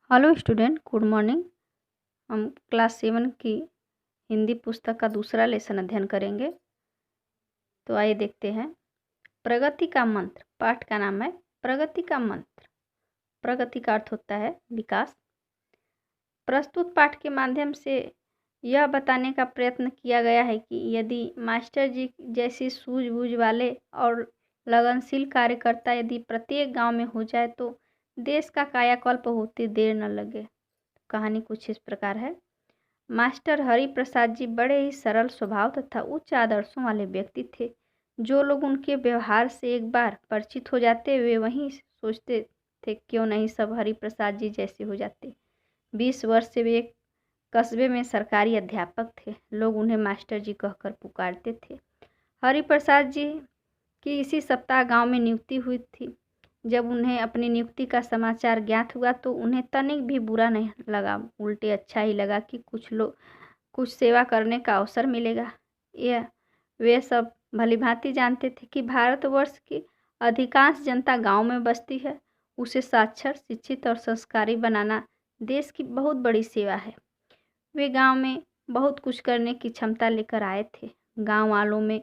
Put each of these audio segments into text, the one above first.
Hello student, good morning. हम class 7 की हिंदी पुस्तक का दूसरा लेसन अध्ययन करेंगे। तो आइए देखते हैं। प्रगति का मंत्र पाठ का नाम है प्रगति का मंत्र। प्रगति का अर्थ होता है विकास। प्रस्तुत पाठ के माध्यम से यह बताने का प्रयत्न किया गया है कि यदि मास्टर जी जैसी सूझबूझ वाले और लगनशील कार्यकर्ता यदि प्रत्येक गांव में हो जाए तो देश का कायाकल्प होते देर न लगे। कहानी कुछ इस प्रकार है। मास्टर हरि प्रसाद जी बड़े ही सरल स्वभाव तथा उच्च आदर्शों वाले व्यक्ति थे। जो लोग उनके व्यवहार से एक बार परिचित हो जाते वे वहीं सोचते थे क्यों नहीं सब हरि प्रसाद जी जैसे हो जाते। 20 वर्ष से वे एक कस्बे में सरकारी अध्यापक थे। लोग उन्हें मास्टर जी कहकर पुकारते थे। हरि प्रसाद जी की इसी सप्ताह गांव में नियुक्ति हुई थी। जब उन्हें अपनी नियुक्ति का समाचार ज्ञात हुआ तो उन्हें तनिक भी बुरा नहीं लगा, उल्टे अच्छा ही लगा कि कुछ सेवा करने का अवसर मिलेगा। यह वे सब भलीभांति जानते थे कि भारतवर्ष की अधिकांश जनता गांव में बसती है। उसे साक्षर, शिक्षित और संस्कारी बनाना देश की बहुत बड़ी सेवा है। वे गांव में बहुत कुछ करने की क्षमता लेकर आए थे। गांव वालों में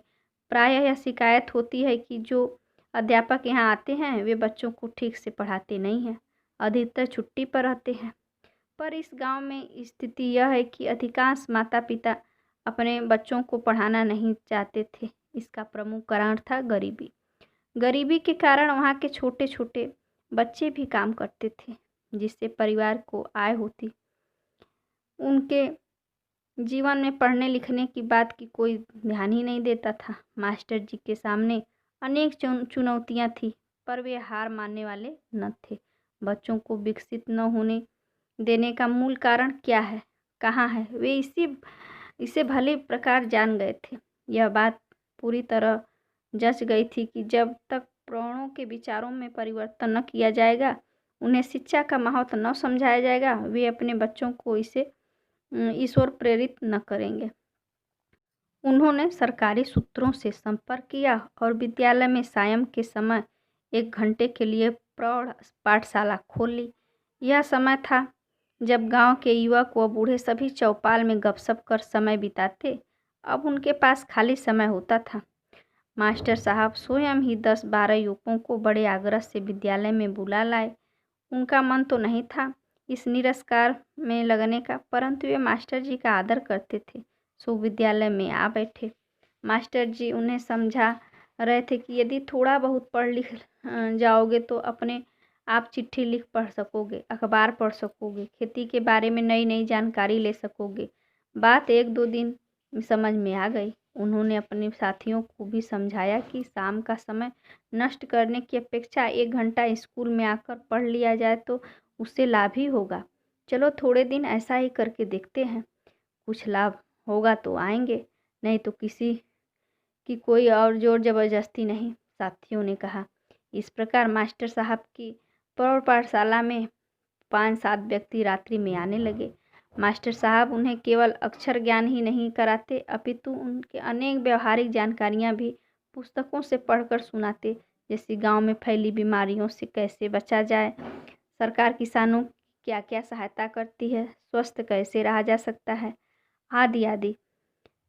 प्रायः यह शिकायत होती है कि जो अध्यापक यहाँ आते हैं वे बच्चों को ठीक से पढ़ाते नहीं हैं, अधिकतर छुट्टी पर रहते हैं। पर इस गांव में स्थिति यह है कि अधिकांश माता पिता अपने बच्चों को पढ़ाना नहीं चाहते थे। इसका प्रमुख कारण था गरीबी। गरीबी के कारण वहाँ के छोटे छोटे बच्चे भी काम करते थे, जिससे परिवार को आय होती। उनके जीवन में पढ़ने लिखने की बात की कोई ध्यान ही नहीं देता था। मास्टर जी के सामने अनेक चुनौतियां थी, पर वे हार मानने वाले न थे। बच्चों को विकसित न होने देने का मूल कारण क्या है, कहाँ है, वे इसे भली प्रकार जान गए थे। यह बात पूरी तरह जच गई थी कि जब तक प्राणों के विचारों में परिवर्तन न किया जाएगा, उन्हें शिक्षा का महत्व न समझाया जाएगा, वे अपने बच्चों को ईश्वर प्रेरित न करेंगे। उन्होंने सरकारी सूत्रों से संपर्क किया और विद्यालय में सायं के समय 1 घंटे के लिए प्रौढ़ पाठशाला खोल ली। यह समय था जब गांव के युवक व बूढ़े सभी चौपाल में गपशप कर समय बिताते। अब उनके पास खाली समय होता था। मास्टर साहब स्वयं ही 10-12 युवकों को बड़े आग्रह से विद्यालय में बुला लाए। उनका मन तो नहीं था इस निरस्कार में लगने का, परंतु वे मास्टर जी का आदर करते थे, सो विद्यालय में आ बैठे। मास्टर जी उन्हें समझा रहे थे कि यदि थोड़ा बहुत पढ़ लिख जाओगे तो अपने आप चिट्ठी लिख पढ़ सकोगे, अखबार पढ़ सकोगे, खेती के बारे में नई नई जानकारी ले सकोगे। बात 1-2 दिन समझ में आ गई। उन्होंने अपने साथियों को भी समझाया कि शाम का समय नष्ट करने की अपेक्षा 1 घंटा स्कूल में आकर पढ़ लिया जाए तो उससे लाभ ही होगा। चलो थोड़े दिन ऐसा ही करके देखते हैं, कुछ लाभ होगा तो आएंगे, नहीं तो किसी की कोई और जोर जबरदस्ती नहीं, साथियों ने कहा। इस प्रकार मास्टर साहब की प्रौढ़ पाठशाला में 5-7 व्यक्ति रात्रि में आने लगे। मास्टर साहब उन्हें केवल अक्षर ज्ञान ही नहीं कराते, अपितु उनके अनेक व्यवहारिक जानकारियां भी पुस्तकों से पढ़कर सुनाते, जैसे गांव में फैली बीमारियों से कैसे बचा जाए, सरकार किसानों की क्या क्या सहायता करती है, स्वस्थ कैसे रहा जा सकता है, आदि आदि।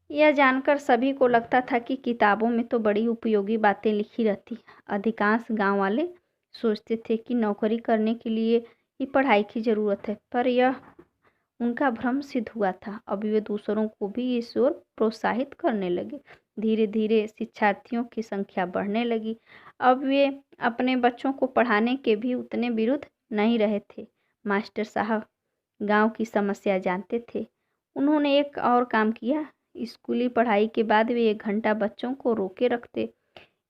यह जानकर सभी को लगता था कि किताबों में तो बड़ी उपयोगी बातें लिखी रहती। अधिकांश गांव वाले सोचते थे कि नौकरी करने के लिए ही पढ़ाई की ज़रूरत है, पर यह उनका भ्रम सिद्ध हुआ था। अब वे दूसरों को भी इस ओर प्रोत्साहित करने लगे। धीरे धीरे शिक्षार्थियों की संख्या बढ़ने लगी। अब वे अपने बच्चों को पढ़ाने के भी उतने विरुद्ध नहीं रहे थे। मास्टर साहब गांव की समस्या जानते थे। उन्होंने एक और काम किया। स्कूली पढ़ाई के बाद वे 1 घंटा बच्चों को रोके रखते।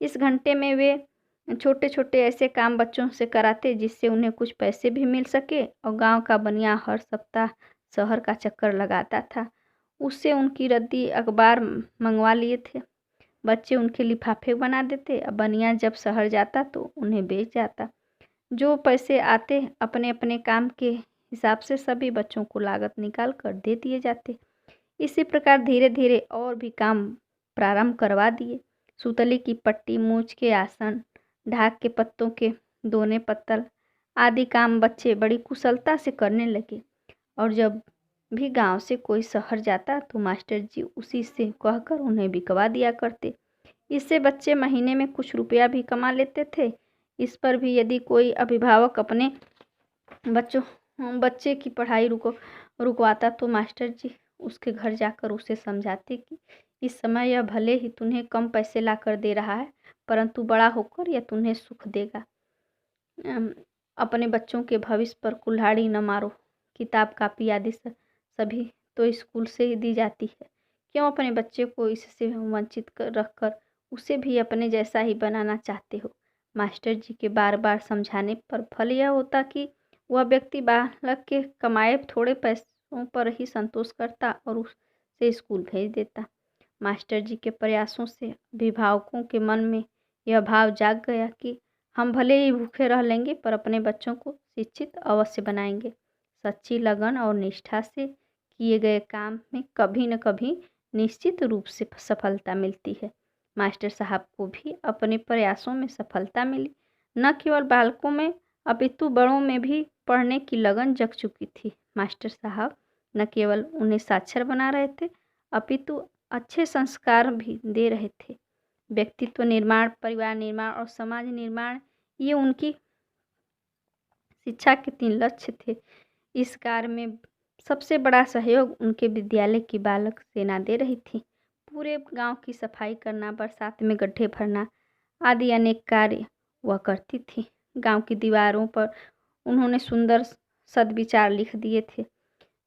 इस घंटे में वे छोटे छोटे ऐसे काम बच्चों से कराते जिससे उन्हें कुछ पैसे भी मिल सके, और गांव का बनिया हर सप्ताह शहर का चक्कर लगाता था। उससे उनकी रद्दी अखबार मंगवा लिए थे। बच्चे उनके लिफाफे बना देते। अब बनिया जब शहर जाता तो उन्हें बेच जाता। जो पैसे आते अपने अपने काम के हिसाब से सभी बच्चों को लागत निकाल कर दे दिए जाते। इसी प्रकार धीरे धीरे और भी काम प्रारंभ करवा दिए। सुतली की पट्टी, मूछ के आसन, ढाक के पत्तों के दोने पत्तल आदि काम बच्चे बड़ी कुशलता से करने लगे। और जब भी गांव से कोई शहर जाता तो मास्टर जी उसी से कहकर उन्हें बिकवा दिया करते। इससे बच्चे महीने में कुछ रुपया भी कमा लेते थे। इस पर भी यदि कोई अभिभावक अपने बच्चे की पढ़ाई रुकवाता तो मास्टर जी उसके घर जाकर उसे समझाते कि इस समय यह भले ही तुम्हें कम पैसे ला कर दे रहा है, परंतु बड़ा होकर यह तुम्हें सुख देगा। अपने बच्चों के भविष्य पर कुल्हाड़ी न मारो। किताब कापी आदि सभी तो स्कूल से ही दी जाती है, क्यों अपने बच्चे को इससे वंचित रखकर उसे भी अपने जैसा ही बनाना चाहते हो। मास्टर जी के बार बार समझाने पर फल यह होता कि वह व्यक्ति बालक के कमाए थोड़े पैसों पर ही संतोष करता और उसे स्कूल भेज देता। मास्टर जी के प्रयासों से अभिभावकों के मन में यह भाव जाग गया कि हम भले ही भूखे रह लेंगे पर अपने बच्चों को शिक्षित अवश्य बनाएंगे। सच्ची लगन और निष्ठा से किए गए काम में कभी न कभी निश्चित रूप से सफलता मिलती है। मास्टर साहब को भी अपने प्रयासों में सफलता मिली। न केवल बालकों में अपितु बड़ों में भी पढ़ने की लगन जग चुकी थी। मास्टर साहब न केवल उन्हें साक्षर बना रहे थे, अपितु अच्छे संस्कार भी दे रहे थे। व्यक्तित्व निर्माण, परिवार निर्माण और समाज निर्माण, ये उनकी शिक्षा के 3 लक्ष्य थे। इस कार्य में सबसे बड़ा सहयोग उनके विद्यालय की बालक सेना दे रही थी। पूरे गांव की सफाई करना, बरसात में गड्ढे भरना आदि अनेक कार्य वह करती थी। गांव की दीवारों पर उन्होंने सुंदर सद्विचार लिख दिए थे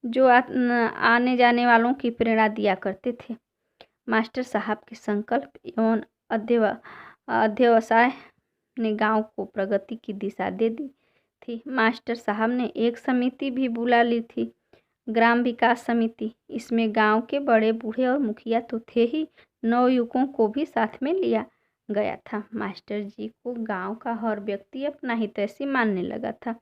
जो आने जाने वालों की प्रेरणा दिया करते थे। मास्टर साहब के संकल्प एवं अध्यवसाय ने गांव को प्रगति की दिशा दे दी थी। मास्टर साहब ने एक समिति भी बुला ली थी, ग्राम विकास समिति। इसमें गांव के बड़े बूढ़े और मुखिया तो थे ही, नवयुवकों को भी साथ में लिया गया था। मास्टर जी को गांव का हर व्यक्ति अपना हितैषी मानने लगा था।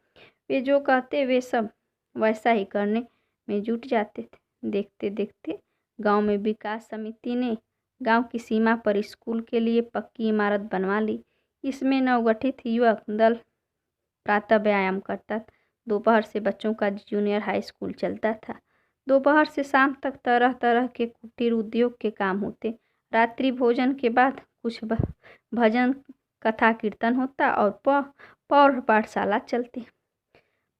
वे जो कहते वे सब वैसा ही करने में जुट जाते थे। देखते देखते गांव में विकास समिति ने गांव की सीमा पर स्कूल के लिए पक्की इमारत बनवा ली। इसमें नवगठित युवक दल प्रातः व्यायाम करता था। दोपहर से बच्चों का जूनियर हाई स्कूल चलता था। दोपहर से शाम तक तरह तरह के कुटीर उद्योग के काम होते। रात्रि भोजन के बाद कुछ भजन, कथा, कीर्तन होता और पौर पाठशाला चलती।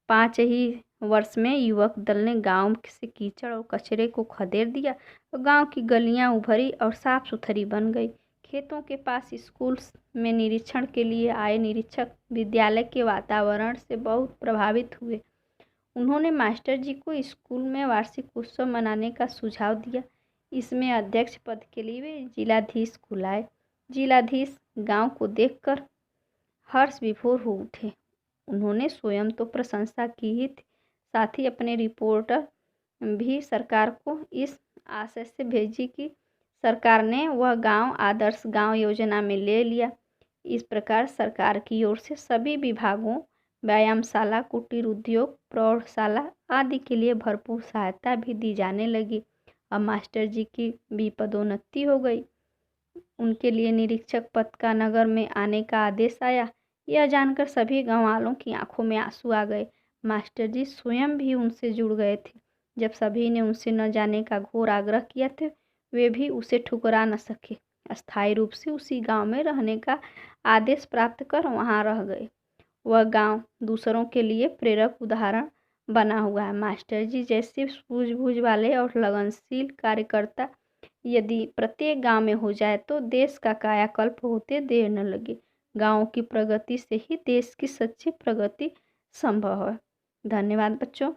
5 ही वर्ष में युवक दल ने गांव से कीचड़ और कचरे को खदेड़ दिया और गांव की गलियां उभरी और साफ सुथरी बन गई। खेतों के पास स्कूल में निरीक्षण के लिए आए निरीक्षक विद्यालय के वातावरण से बहुत प्रभावित हुए। उन्होंने मास्टर जी को स्कूल में वार्षिक उत्सव मनाने का सुझाव दिया। इसमें अध्यक्ष पद के लिए वे जिलाधीश को लाए। जिलाधीश गांव को देखकर हर्ष विभोर हो उठे। उन्होंने स्वयं तो प्रशंसा की ही थी, साथ ही अपने रिपोर्टर भी सरकार को इस आशय से भेजी कि सरकार ने वह गांव आदर्श गांव योजना में ले लिया। इस प्रकार सरकार की ओर से सभी विभागों, व्यायामशाला, कुटीर उद्योग, प्रौढ़शाला आदि के लिए भरपूर सहायता भी दी जाने लगी। अब मास्टर जी की भी पदोन्नति हो गई। उनके लिए निरीक्षक पद का नगर में आने का आदेश आया। यह जानकर सभी गाँव वालों की आंखों में आंसू आ गए। मास्टर जी स्वयं भी उनसे जुड़ गए थे। जब सभी ने उनसे न जाने का घोर आग्रह किया था, वे भी उसे ठुकरा न सके। अस्थायी रूप से उसी गांव में रहने का आदेश प्राप्त कर वहां रह गए। वह गांव दूसरों के लिए प्रेरक उदाहरण बना हुआ है। मास्टर जी जैसे सूझबूझ वाले और लगनशील कार्यकर्ता यदि प्रत्येक गांव में हो जाए तो देश का कायाकल्प होते देर न लगे। गाँव की प्रगति से ही देश की सच्ची प्रगति संभव है। धन्यवाद बच्चों।